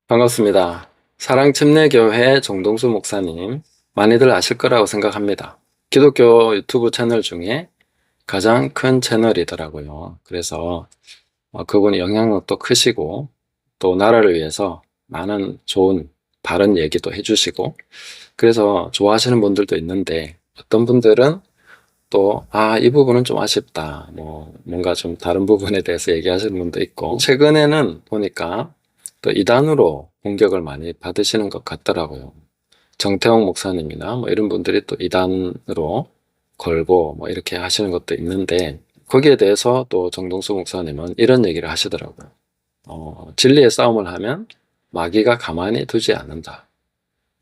반갑습니다. 사랑침례교회 정동수 목사님, 많이들 아실 거라고 생각합니다. 기독교 유튜브 채널 중에 가장 큰 채널이더라고요. 그래서 그분이 영향력도 크시고 또 나라를 위해서 많은 좋은 바른 얘기도 해주시고, 그래서 좋아하시는 분들도 있는데, 어떤 분들은 또 이 부분은 좀 아쉽다, 뭔가 좀 다른 부분에 대해서 얘기하시는 분도 있고, 최근에는 보니까 또 이단으로 공격을 많이 받으시는 것 같더라고요. 정태홍 목사님이나 이런 분들이 또 이단으로 걸고 이렇게 하시는 것도 있는데, 거기에 대해서 또 정동수 목사님은 이런 얘기를 하시더라고요. 진리의 싸움을 하면 마귀가 가만히 두지 않는다.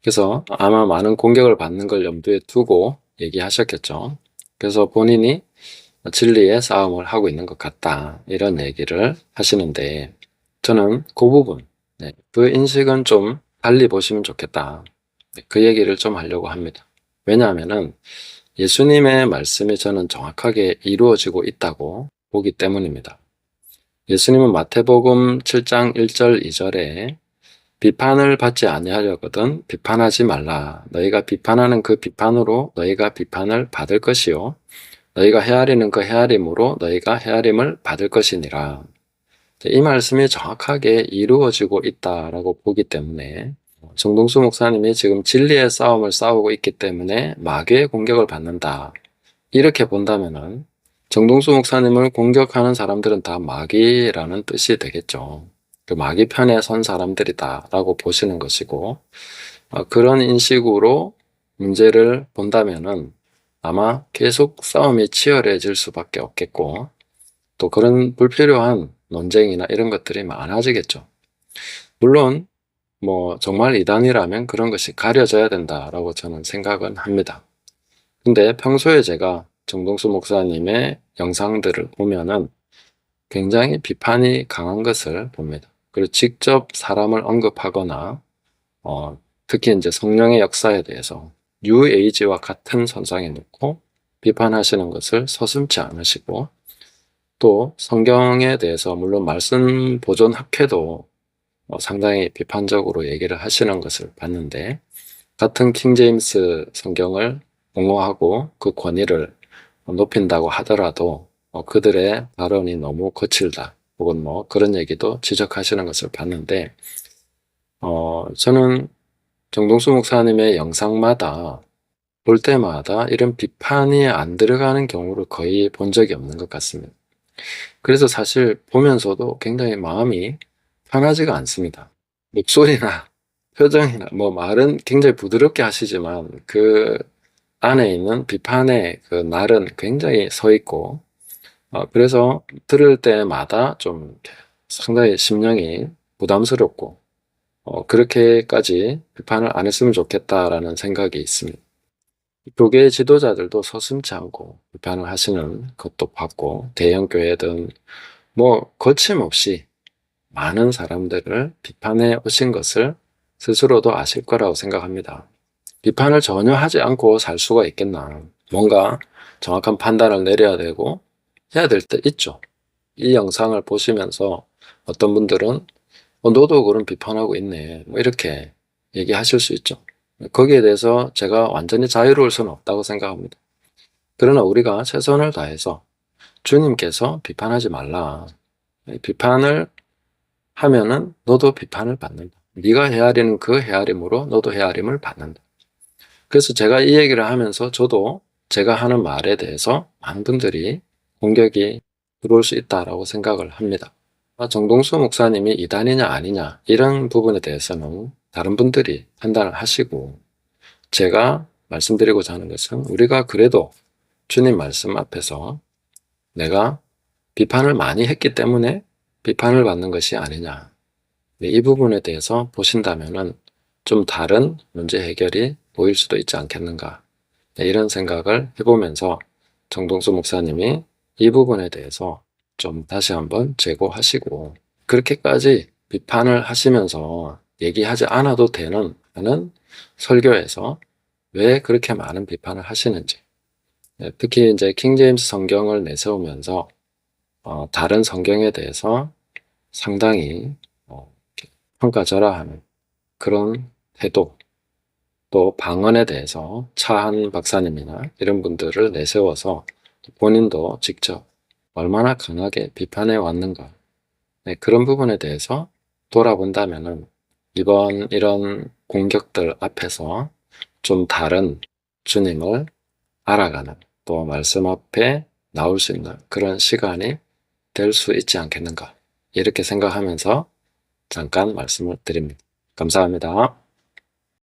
그래서 아마 많은 공격을 받는 걸 염두에 두고 얘기하셨겠죠. 그래서 본인이 진리의 싸움을 하고 있는 것 같다, 이런 얘기를 하시는데, 저는 그 부분, 그 인식은 좀 달리 보시면 좋겠다, 그 얘기를 좀 하려고 합니다. 왜냐하면은 예수님의 말씀이 저는 정확하게 이루어지고 있다고 보기 때문입니다. 예수님은 마태복음 7장 1절 2절에 비판을 받지 아니하려거든 비판하지 말라. 너희가 비판하는 그 비판으로 너희가 비판을 받을 것이요, 너희가 헤아리는 그 헤아림으로 너희가 헤아림을 받을 것이니라. 이 말씀이 정확하게 이루어지고 있다라고 보기 때문에, 정동수 목사님이 지금 진리의 싸움을 싸우고 있기 때문에 마귀의 공격을 받는다, 이렇게 본다면은 정동수 목사님을 공격하는 사람들은 다 마귀라는 뜻이 되겠죠. 그 마귀 편에 선 사람들이다라고 보시는 것이고, 그런 인식으로 문제를 본다면은 아마 계속 싸움이 치열해질 수밖에 없겠고, 또 그런 불필요한 논쟁이나 이런 것들이 많아지겠죠. 물론 정말 이단이라면 그런 것이 가려져야 된다라고 저는 생각은 합니다. 근데 평소에 제가 정동수 목사님의 영상들을 보면은 굉장히 비판이 강한 것을 봅니다. 그리고 직접 사람을 언급하거나 특히 이제 성령의 역사에 대해서 뉴에이지와 같은 선상에 놓고 비판하시는 것을 서슴지 않으시고, 또 성경에 대해서 물론 말씀 보존 학회도 상당히 비판적으로 얘기를 하시는 것을 봤는데, 같은 킹제임스 성경을 옹호하고 그 권위를 높인다고 하더라도 그들의 발언이 너무 거칠다, 혹은 그런 얘기도 지적하시는 것을 봤는데, 저는 정동수 목사님의 영상마다 볼 때마다 이런 비판이 안 들어가는 경우를 거의 본 적이 없는 것 같습니다. 그래서 사실 보면서도 굉장히 마음이 편하지가 않습니다. 목소리나 표정이나 말은 굉장히 부드럽게 하시지만 그 안에 있는 비판의 그 날은 굉장히 서 있고, 그래서 들을 때마다 좀 상당히 심령이 부담스럽고, 그렇게까지 비판을 안 했으면 좋겠다라는 생각이 있습니다. 교계 지도자들도 서슴지 않고 비판을 하시는 것도 봤고, 대형교회든 거침없이 많은 사람들을 비판해 오신 것을 스스로도 아실 거라고 생각합니다. 비판을 전혀 하지 않고 살 수가 있겠나. 뭔가 정확한 판단을 내려야 되고 해야 될 때 있죠. 이 영상을 보시면서 어떤 분들은 너도 그런 비판하고 있네, 이렇게 얘기하실 수 있죠. 거기에 대해서 제가 완전히 자유로울 수는 없다고 생각합니다. 그러나 우리가 최선을 다해서 주님께서 비판하지 말라, 비판을 하면은 너도 비판을 받는다, 네가 헤아리는 그 헤아림으로 너도 헤아림을 받는다. 그래서 제가 이 얘기를 하면서 저도 제가 하는 말에 대해서 많은 분들이 공격이 들어올 수 있다라고 생각을 합니다. 정동수 목사님이 이단이냐 아니냐 이런 부분에 대해서는 다른 분들이 판단을 하시고, 제가 말씀드리고자 하는 것은 우리가 그래도 주님 말씀 앞에서 내가 비판을 많이 했기 때문에 비판을 받는 것이 아니냐, 이 부분에 대해서 보신다면은 좀 다른 문제 해결이 보일 수도 있지 않겠는가, 이런 생각을 해보면서 정동수 목사님이 이 부분에 대해서 좀 다시 한번 재고하시고, 그렇게까지 비판을 하시면서 얘기하지 않아도 되는 하는 설교에서 왜 그렇게 많은 비판을 하시는지, 특히 이제 킹제임스 성경을 내세우면서 다른 성경에 대해서 상당히 평가절하하는 그런 태도, 또 방언에 대해서 차한 박사님이나 이런 분들을 내세워서 본인도 직접 얼마나 강하게 비판해 왔는가, 네, 그런 부분에 대해서 돌아본다면은 이번 이런 공격들 앞에서 좀 다른 주님을 알아가는, 또 말씀 앞에 나올 수 있는 그런 시간이 될 수 있지 않겠는가, 이렇게 생각하면서 잠깐 말씀을 드립니다. 감사합니다.